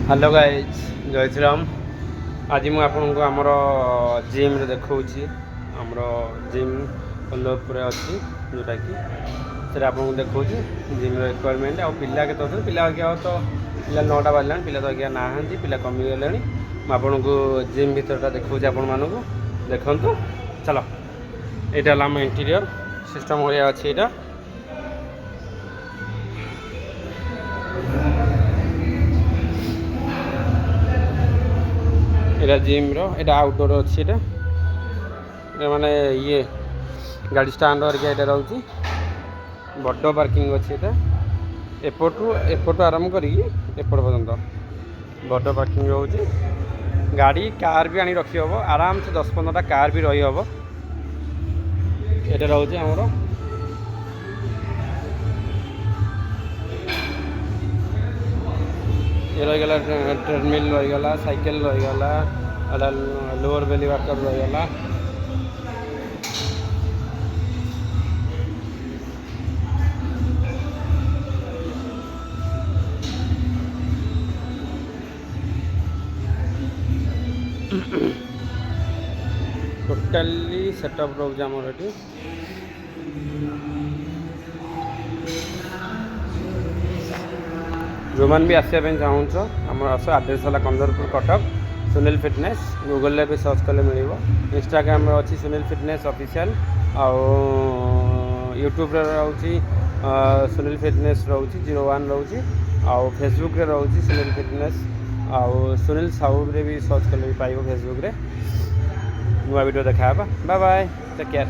Hello guys जय श्री राम। आज मुझे आपको आमर जिम देखा आमर जिम कोल्हापुर अच्छी जोटा कि सर आपको देखा जिम रिक्वायरमेंट आ पिला के पिला आज्ञा तो पिला 9टा बाजला पिला तो आज्ञा ना पिला कमिगले मुझे जिम भीतर देखा आपण मानक देखु चलो यहाँ आम इंटीरियर सिस्टम भाया अच्छी यहाँ एटा जिम रो एटा आउटडोर अच्छी माने ये गाड़ी स्टाण्ड वर्क रोचे बड़ पार्किंग अच्छी एपटू आरंभ करी एपट पर्यंत बड़ पार्किंग रोचे गाड़ी कार भी आनी रखी हम आराम से 10-15टा कार भी रही हम ये रोचे आमर ये रहीगला ट्रेडमिल रहीगला साइकिल रहीगला लोअर बेली वर्कआउट रहीगला टोटाली सेटअप रोचे आमर ये जो मैंने भी आसपा चाहूच आम आस आड्रेस है कंदरपुर कटक सुनील फिटनेस गूगल भी सर्च कले मिल इंस्टाग्राम अच्छी सुनील फिटनेस ऑफिशियल यूट्यूब रोचे सुनील फिटनेस रोचे 01 रोचे आउ फेसबुक रे रोचे सुनील फिटनेस आउ सुनील साहू रे भी सर्च कले भी पाइब फेसबुक रे नुआ वीडियो देखा बाय बाय टेक केयर।